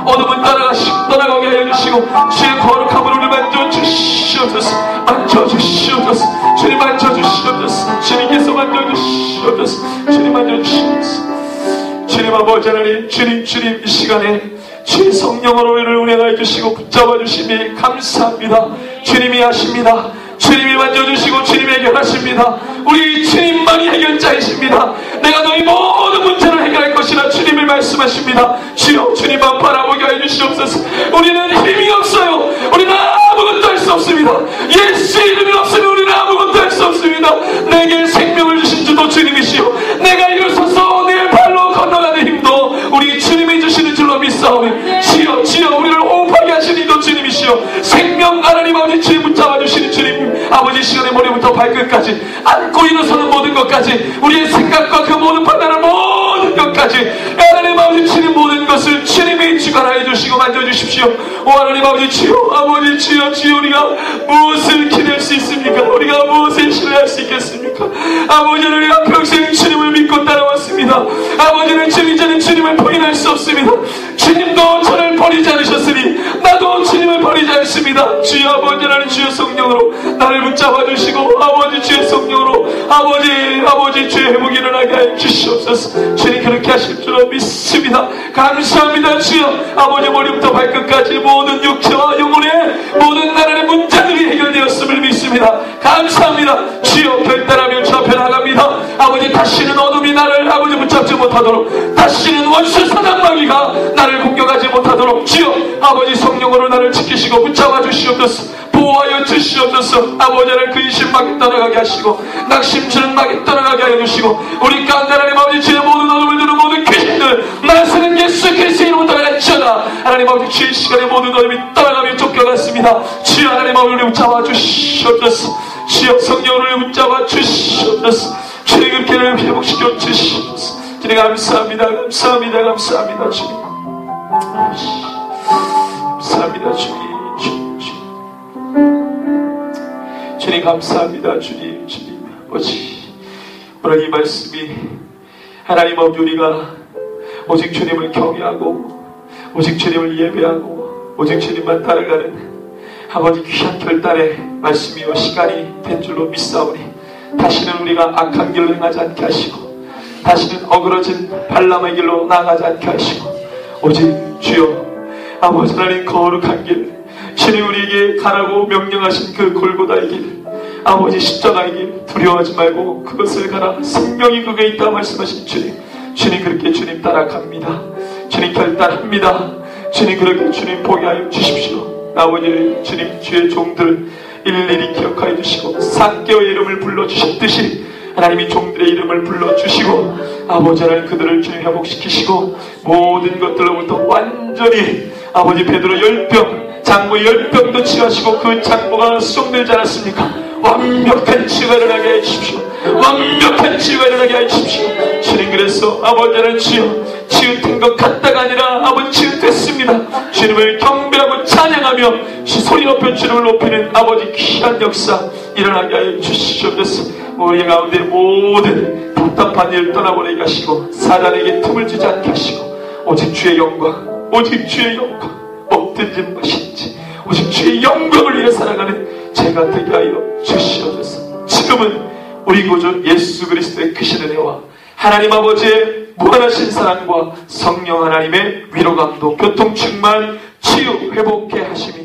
어둠은 떠나가게 하여 주시고 주의 거룩함으로 우리 만져주시옵소서. 만져주시옵소서. 주님 만져주시옵소서. 주님께서 만져주시옵소서. 주님 만져주시옵소서. 주님 아버지 하나님, 주님 이 시간에 주의 성령으로 우리를 운행하여 주시고 붙잡아 주심이 감사합니다. 주님이 하십니다. 주님이 만져주시고 주님이 해결하십니다. 우리 주님만이 해결자이십니다. 내가 너희 모든 문제를 해결할 것이라 주님이 말씀하십니다. 주여, 주님만 바라보게 하여 주시옵소서. 우리는 힘이 없어요. 우리는 아무것도 할 수 없습니다. 예수 이름이 없으면 우리는 아무것도 할 수 없습니다. 내게 생명을 주신 주도 주님이시오. 내가 일어서서 내 발로 건너가는 힘도 우리 주님이 주시는 줄로 믿사오니 주여 우리를 호흡하게 하시는 이도 주님이시오. 생명 하나님 아버지 주님 붙잡아 주시는 주님 아버지, 시간의 머리부터 발끝까지 안고 일어서는 모든 것까지 우리의 생각과 그 모든 판단을 모든 것까지 하나님 아버지 주님 모든 것을 주님이 주관하여 주시고 만져주십시오. 오 하나님 아버지 주여, 아버지 주여 우리가 무엇을 기대할 수 있습니까? 우리가 무엇을 신뢰할 수 있겠습니까? 아버지는 우리가 평생 주님을 믿고 따라왔습니다. 아버지는 저는 주님을 부인할 수 없습니다. 주님도 저를 버리지 않으셨으니 나도 주님을 버리지 않습니다. 주여 아버지 하나님, 주여 성령으로 나를 붙잡아 주시고 아버지 주의 성령으로 아버지 주의 회복이 일어나게 하여 주시옵소서. 주님 그렇게 하실 줄로 믿습니다. 감사합니다. 주여 아버지, 머리부터 발끝까지 모든 육체와 영혼의 모든 나라의 문제들이 해결되었음을 믿습니다. 감사합니다. 주여 결단하며 주 앞에 나갑니다. 아버지, 다시는 어둠이 나를 아버지 붙잡지 못하도록, 다시는 원수 사단마귀가 나를 공격하지 못하도록 주여 아버지 성령으로 나를 지키시고 붙잡아 주시옵소서. 보호하여 주시옵소서. 아버지 하나님, 근심마귀 떠나가게 하시고 낙심치는 마귀 떠나가게 하여 주시고 우리 가운데 하나님 아버지 주의 모든 어둠을 두는 모든 귀신들 나사렛 예수 그리스도의 이름으로 떠나갈지어다. 하나님 아버지, 주의 시간에 모든 어둠이 떠나가며 쫓겨갔습니다. 주여 하나님 아버지, 우리 붙잡아 주시옵소서. 주여 성령으로 우리 붙잡아 주시옵소서. 주님 그렇게 회복시켜 주시옵소서. 주님 감사합니다. 감사합니다 주님. 감사합니다 주님. 주님 감사합니다. 주님 아버지, 오늘 이 말씀이 하나님 아버지, 우리가 오직 주님을 경외하고 오직 주님을 예배하고 오직 주님만 따라가는 아버지 귀한 결단의 말씀이요 시간이 된 줄로 믿사오니 다시는 우리가 악한 길로 행하지 않게 하시고 다시는 어그러진 발람의 길로 나아가지 않게 하시고 오직 주여 아버지 하나님 거룩한 길, 주님 우리에게 가라고 명령하신 그 골고다의 길, 아버지 십자가의 길 두려워하지 말고 그것을 가라, 생명이 그게 있다 말씀하신 주님 그렇게 주님 따라갑니다. 주님 결단합니다. 주님 그렇게 주님 보게 하여 주십시오. 아버지 주님 주의 종들 일일이 기억하여 주시고 산개의 이름을 불러주셨듯이 하나님이 종들의 이름을 불러주시고 아버지 하나님 그들을 주님 회복시키시고 모든 것들로부터 완전히 아버지 베드로 10병, 장모 10병도 치유하시고 그 장모가 수종되지 않았습니까? 완벽한 치유가 일어나게 해주십시오. 완벽한 치유가 일어나게 해주십시오. 주님, 그래서 아버지는 치유된 것 같다가 아니라 아버지 치유됐습니다. 주님을 경배하고 찬양하며 소리 높여 주님을 높이는 아버지 귀한 역사 일어나게 하여 주시옵소서. 우리 가운데 모든 답답한 일 떠나버리게 하시고 사단에게 틈을 주지 않게 하시고 오직 주의 영광, 오직 주의 영광, 먹든지 마시든지 오직 주의 영광을 위해 살아가는 제가 되게 하여 주시옵소서. 지금은 우리 구주 예수 그리스도의 크신 은혜와 하나님 아버지의 무한하신 사랑과 성령 하나님의 위로감도 교통충만 치유 회복해 하심이